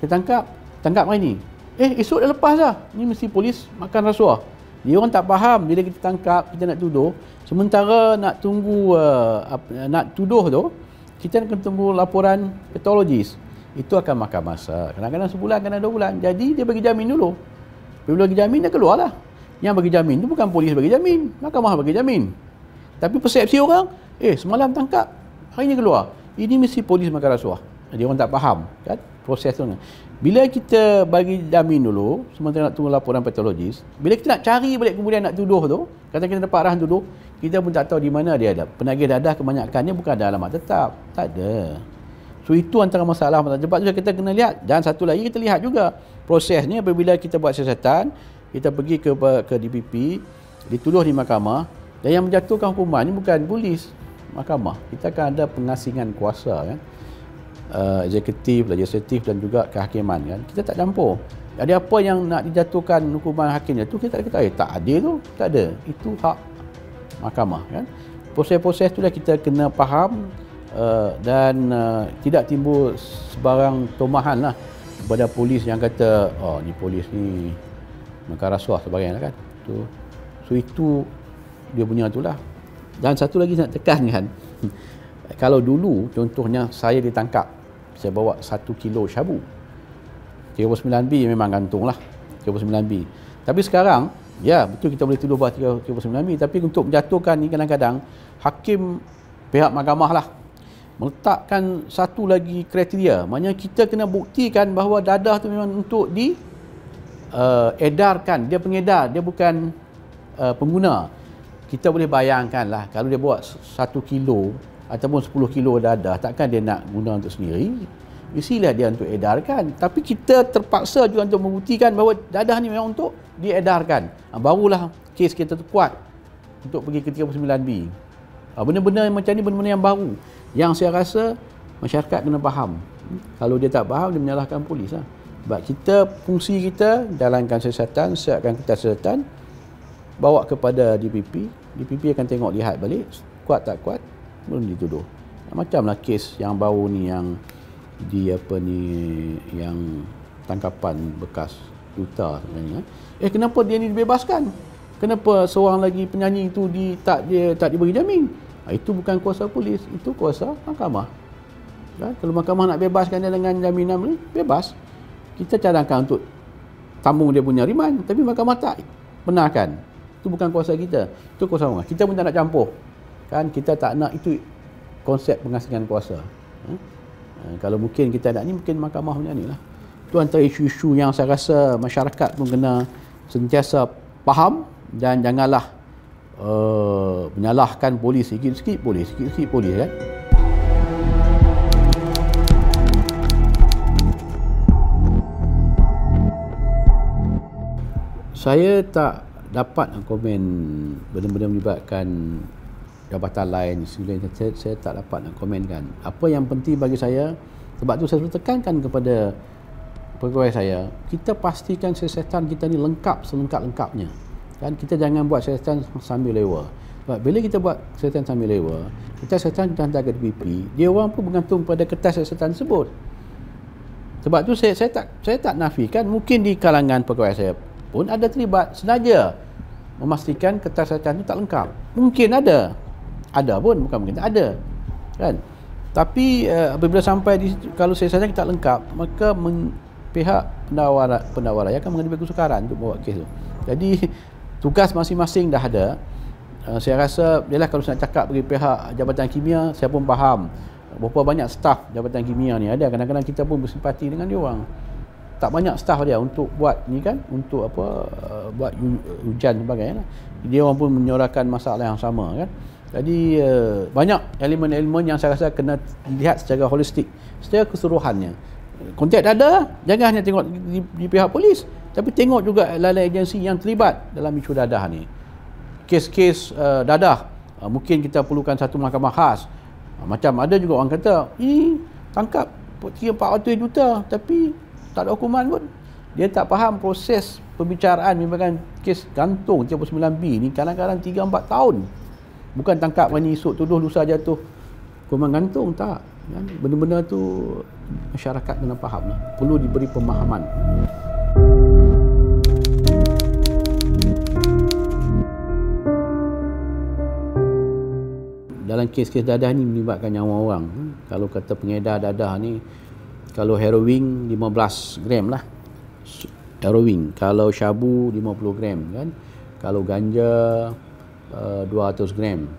kita tangkap hari ni, esok dah lepas dah. Ni mesti polis makan rasuah. Dia orang tak faham bila kita tangkap, kita nak tuduh. Sementara nak tunggu nak tuduh tu, kita akan tunggu laporan patologis. Itu akan makan masa. Kadang-kadang sebulan, kadang 2 bulan. Jadi dia bagi jamin dulu. Bila bagi jamin dia keluar lah. Yang bagi jamin tu bukan polis bagi jamin, mahkamah bagi jamin. Tapi persepsi orang, semalam tangkap, hari ni keluar. Ini mesti polis makan rasuah. Dia orang tak faham kan proses tu. Bila kita bagi jamin dulu, sementara nak tunggu laporan patologis, bila kita nak cari balik kemudian nak tuduh tu, kata kita dapat arahan tuduh, kita pun tak tahu di mana dia ada. Penagih dadah kebanyakannya bukan ada alamat tetap. Tak ada. So itu antara masalah. Sebab tu kita kena lihat. Dan satu lagi kita lihat juga prosesnya apabila kita buat siasatan, kita pergi ke DPP, dituduh di mahkamah, dan yang menjatuhkan hukuman ni bukan polis, mahkamah. Kita akan ada pengasingan kuasa kan. Eksekutif, legislatif dan juga kehakiman kan. Kita tak campur. Ada apa yang nak dijatuhkan hukuman hakimnya tu kita kata tak adil tu, tak ada. Itu hak mahkamah kan. Proses-proses tu dah kita kena faham dan tidak timbul sebarang tomahan lah kepada polis yang kata ni polis ni makan rasuah sebagainya kan. So itu dia punya itulah. Dan satu lagi nak tekankan, kalau dulu contohnya saya ditangkap, saya bawa 1 kilo syabu, 39B memang gantung lah, 39B. Tapi sekarang, ya betul kita boleh tuduh bahawa 39B, tapi untuk menjatuhkan ni kadang-kadang hakim pihak mahkamah lah meletakkan satu lagi kriteria. Maknanya kita kena buktikan bahawa dadah tu memang untuk edarkan, dia pengedar, dia bukan pengguna. Kita boleh bayangkan lah, kalau dia bawa 1 kilo ataupun 10 kilo dadah, takkan dia nak guna untuk sendiri. Mestilah dia untuk edarkan. Tapi kita terpaksa juga untuk membuktikan bahawa dadah ni memang untuk diedarkan. Barulah kes kita tu kuat untuk pergi ke 39B. Benda-benda macam ni, benda-benda yang baru, yang saya rasa masyarakat kena faham. Kalau dia tak faham, dia menyalahkan polis lah. Sebab kita, fungsi kita jalankan siasatan, siapkan kertas siasatan, bawa kepada DPP. DPP akan tengok, lihat balik, kuat tak kuat, belum dituduh. Macamlah kes yang baru ni, yang yang tangkapan bekas duta sebenarnya. Kenapa dia ni dibebaskan? Kenapa seorang lagi penyanyi itu tak diberi jamin? Itu bukan kuasa polis, itu kuasa mahkamah. Kalau mahkamah nak bebaskan dia dengan jaminan ni, bebas. Kita cadangkan untuk tanggung dia punya riman, tapi mahkamah tak benarkan. Itu bukan kuasa kita, itu kuasa orang. Kita pun tak nak campur. Kan kita tak nak, itu konsep pengasingan kuasa. Kalau mungkin kita nak ni, mungkin mahkamah punya ni lah. Itu antara isu-isu yang saya rasa masyarakat pun kena sentiasa faham, dan janganlah menyalahkan polis sikit-sikit polis kan. Saya tak dapat komen benda-benda melibatkan jabatan lain, saya tak dapat nak komenkan. Apa yang penting bagi saya, sebab tu saya selalu tekankan kepada pegawai saya, kita pastikan siasatan kita ni lengkap selengkap-lengkapnya. Kan kita jangan buat siasatan sambil lewa. Sebab bila kita buat siasatan sambil lewa, siasatan kita hantar ke DPP, dia orang pun bergantung pada kertas siasatan tersebut. Sebab tu saya tak nafikan, mungkin di kalangan pegawai saya pun ada terlibat senaja memastikan kertas siasatan itu tak lengkap. Mungkin ada pun, bukan mungkin tak ada, kan. Tapi apabila sampai di situ, kalau siasatan kita tak lengkap, maka pihak pendakwa raya akan mengambil kesukaran untuk bawa kes tu. Jadi tugas masing-masing dah ada. Saya rasa ialah kalau saya nak cakap bagi pihak Jabatan Kimia, saya pun faham berapa banyak staf Jabatan Kimia ni ada. Kadang-kadang kita pun bersimpati dengan dia orang. Tak banyak staf dia untuk buat ni kan, untuk apa, buat hujan sebagainya. Dia orang pun menyuarakan masalah yang sama kan. Jadi banyak elemen-elemen yang saya rasa kena dilihat secara holistik, secara keseluruhannya. Kontak ada, jangan hanya tengok di pihak polis, tapi tengok juga lain-lain agensi yang terlibat dalam isu dadah ni. Kes-kes dadah, mungkin kita perlukan satu mahkamah khas. Macam ada juga orang kata, ini tangkap 300-400 juta tapi tak ada hukuman pun. Dia tak faham proses pembicaraan memang kes gantung 39B ni kadang-kadang 3-4 tahun. Bukan tangkap hari ni esok tuduh lusa jatuh hukuman gantung, tak. Benda-benda tu masyarakat kena faham lah. Perlu diberi pemahaman. Dalam kes-kes dadah ni melibatkan nyawa orang. Kalau kata pengedar dadah ni, kalau heroin 15 gram lah heroin, kalau syabu 50 gram kan, kalau ganja 200 gram,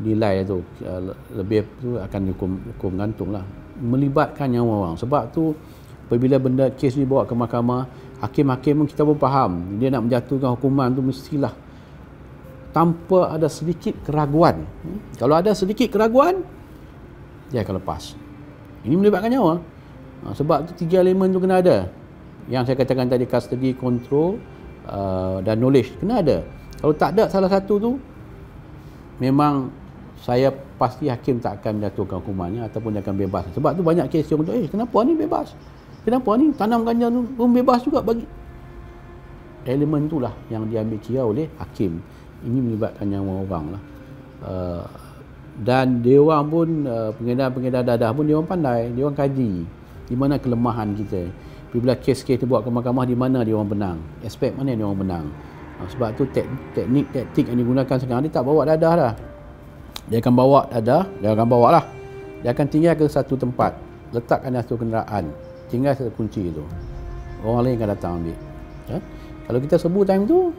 nilai tu lebih tu akan hukum gantung lah. Melibatkan nyawa orang. Sebab tu apabila benda kes ni bawa ke mahkamah, hakim-hakim kita pun faham dia nak menjatuhkan hukuman tu mestilah tanpa ada sedikit keraguan. Kalau ada sedikit keraguan, dia akan lepas. Ini melibatkan nyawa. Sebab tu 3 elemen tu kena ada. Yang saya katakan tadi, custody, control dan knowledge kena ada. Kalau tak ada salah satu tu, memang saya pasti hakim tak akan menjatuhkan hukumannya ataupun dia akan bebas. Sebab tu banyak kes yang kenapa ni bebas? Kenapa ni tanam ganja tu pun bebas juga bagi? Elemen itulah yang diambil kira oleh hakim. Ini melibatkan nyawa orang lah. Dan dia orang pun, pengedar-pengedar dadah pun dia orang pandai, dia orang kaji di mana kelemahan kita. Bila kes-kes dibawa ke mahkamah, di mana dia orang benang, aspek mana dia orang benang. Sebab tu taktik yang digunakan sekarang ni tak bawa dadah dah. Dia akan bawa dadah, dia akan bawa lah. Dia akan tinggal ke satu tempat, letakkan di satu kenderaan, tinggal satu kunci tu. Orang lain akan datang ambil. Ya? Kalau kita serbu time tu,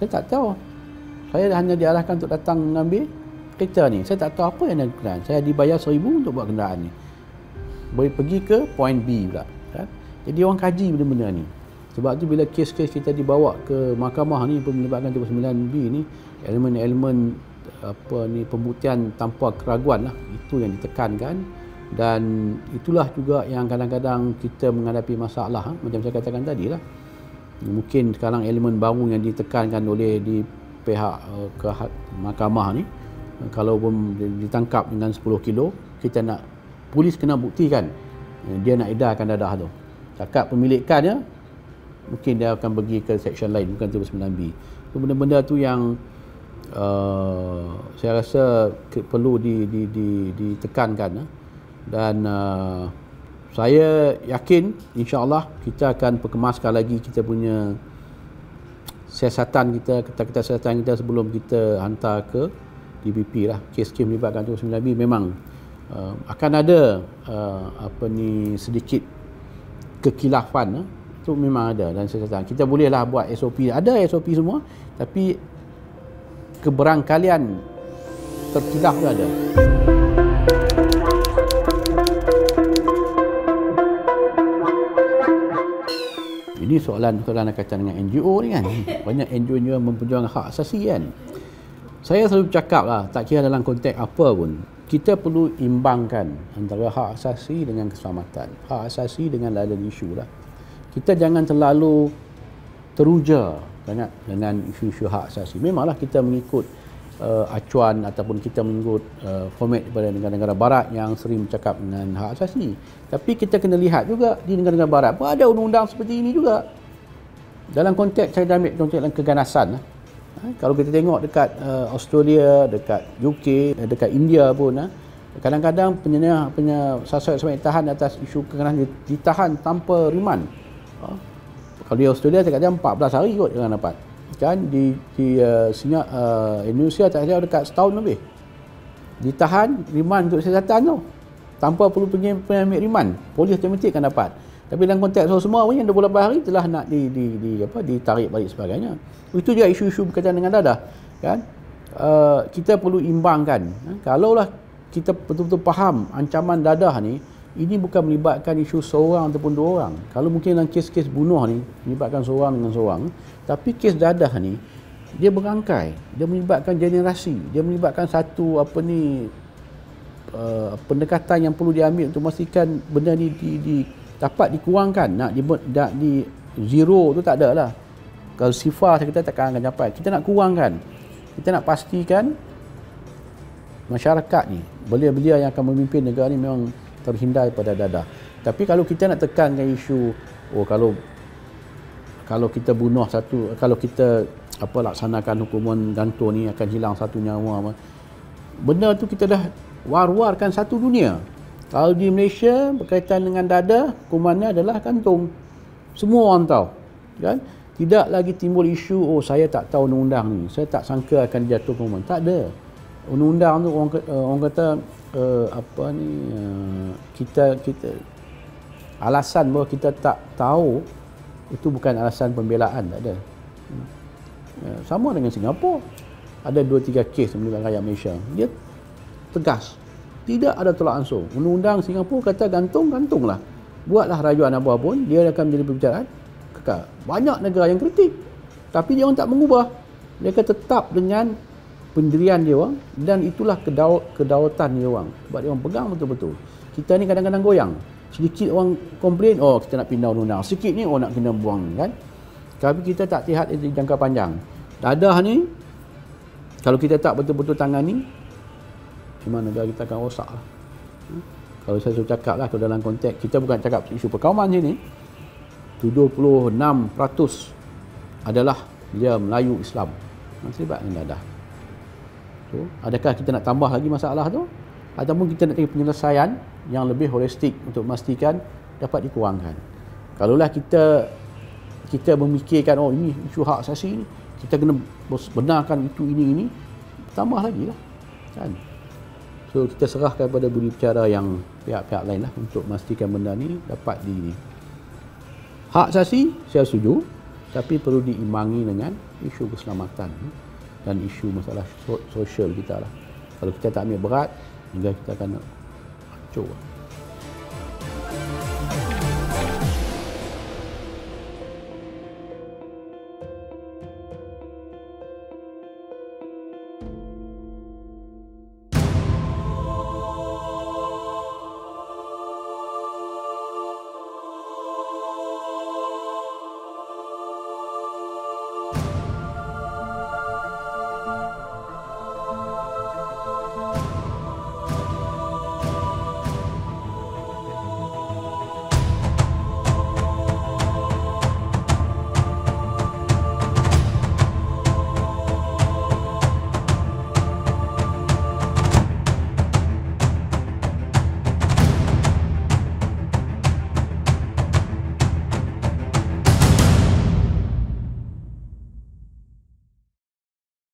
saya tak tahu. Saya hanya diarahkan untuk datang mengambil kereta ni. Saya tak tahu apa yang nak lakukan. Saya dibayar RM1,000 untuk buat kenderaan ni. Boleh pergi ke point B pula. Ya? Jadi orang kaji benda-benda ni. Sebab tu bila kes-kes kita dibawa ke mahkamah ni melibatkan 39B ni, elemen-elemen pembuktian tanpa keraguan lah, itu yang ditekankan. Dan itulah juga yang kadang-kadang kita menghadapi masalah, macam saya katakan tadi lah. Mungkin sekarang elemen baru yang ditekankan oleh di pihak mahkamah ni, kalau pun ditangkap dengan 10 kilo, kita nak, polis kena buktikan dia nak edarkan dadah tu. Cakap pemilikannya, mungkin dia akan pergi ke section lain, bukan 39B. Itu benda-benda tu yang saya rasa perlu ditekankan. Dan saya yakin insya-Allah kita akan perkemaskan lagi kita punya siasatan kita, kertas siasatan kita sebelum kita hantar ke DPP lah. Kes-kes melibatkan 39B memang akan ada sedikit kekilafan, itu memang ada. Dan siasatan kita bolehlah buat SOP, ada SOP semua, tapi keberangkalian terkilaf tu ada. Ini soalan kaitan dengan NGO ni kan. Banyak NGO yang memperjuangkan hak asasi kan. Saya selalu cakap lah, tak kira dalam konteks apa pun, kita perlu imbangkan antara hak asasi dengan keselamatan, hak asasi dengan lain isu lah. Kita jangan terlalu teruja sangat dengan isu-isu hak asasi. Memanglah kita mengikut acuan ataupun kita mengikut format daripada negara-negara barat yang sering bercakap dengan hak asasi. Tapi kita kena lihat juga di negara-negara barat pun ada undang-undang seperti ini juga. Dalam konteks saya dah ambil konteks dalam keganasan. Kalau kita tengok dekat Australia, dekat UK, dekat India pun, kadang-kadang sasar sampai tahan atas isu keganasan ditahan tanpa riman. Kalau di Australia saya kata 14 hari kot jangan dapat. Kan di Indonesia tak ada dekat setahun lebih. Ditahan riman untuk siasatan tu. Tanpa perlu pengambil riman, polis automatik kan dapat. Tapi dalam konteks semua pun yang 28 hari telah nak ditarik balik sebagainya. Itu juga isu-isu berkaitan dengan dadah, kan? Kita perlu imbangkan. Kalaulah kita betul-betul faham ancaman dadah ni, ini bukan melibatkan isu seorang ataupun dua orang. Kalau mungkin dalam kes-kes bunuh ni melibatkan seorang dengan seorang, tapi kes dadah ni dia berangkai, dia melibatkan generasi, dia melibatkan satu pendekatan yang perlu diambil untuk memastikan benda ni dapat dikurangkan. Nak di zero tu tak ada lah. Kalau sifar kita takkan akan capai. Kita nak kurangkan. Kita nak pastikan masyarakat ni, belia-belia yang akan memimpin negara ni memang terhindar daripada dadah. Tapi kalau kita nak tekankan isu kalau kita bunuh satu, kalau kita laksanakan hukuman gantung ni akan hilang satu nyawa, benda tu kita dah war-warkan satu dunia. Kalau di Malaysia berkaitan dengan dadah, hukumannya adalah gantung. Semua orang tahu, kan? Tidak lagi timbul isu saya tak tahu undang-undang ni, saya tak sangka akan jatuh hukuman. Tak ada. Undang-undang tu orang kata kita alasan bahawa kita tak tahu itu bukan alasan pembelaan, tak ada. Sama dengan Singapura. Ada 2-3 kes melibatkan rakyat Malaysia. Dia tegas. Tidak ada tolak ansur. Undang-undang Singapura kata gantunglah. Buatlah rayuan apa pun, dia akan menjadi perbicaraan kekal. Banyak negara yang kritik. Tapi dia orang tak mengubah. Mereka tetap dengan pendirian dia orang, dan itulah kedaulatan dia orang. Sebab dia orang pegang betul-betul. Kita ni kadang-kadang goyang. Sedikit orang komplain, kita nak pindah undang-undang. Sikit ni, nak kena buang, kan? Tapi kita tak lihat di jangka panjang. Dadah ni, kalau kita tak betul-betul tangani, memang negara kita akan rosak lah. Kalau saya suruh cakap lah, kalau dalam konteks, kita bukan cakap isu perkauman sini, 76% adalah dia Melayu Islam. Sebab dengan dadah. So, adakah kita nak tambah lagi masalah tu? Ataupun kita nak cari penyelesaian yang lebih holistik untuk memastikan dapat dikurangkan. Kalaulah kita memikirkan ini isu hak asasi ni, kita kena benarkan itu ini, tambah lagi lah, kan? So kita serahkan kepada budi bicara yang pihak-pihak lain lah untuk memastikan benda ni dapat hak asasi saya setuju, tapi perlu diimbangi dengan isu keselamatan dan isu masalah sosial kita lah. Kalau kita tak ambil berat, hingga kita akan hancur.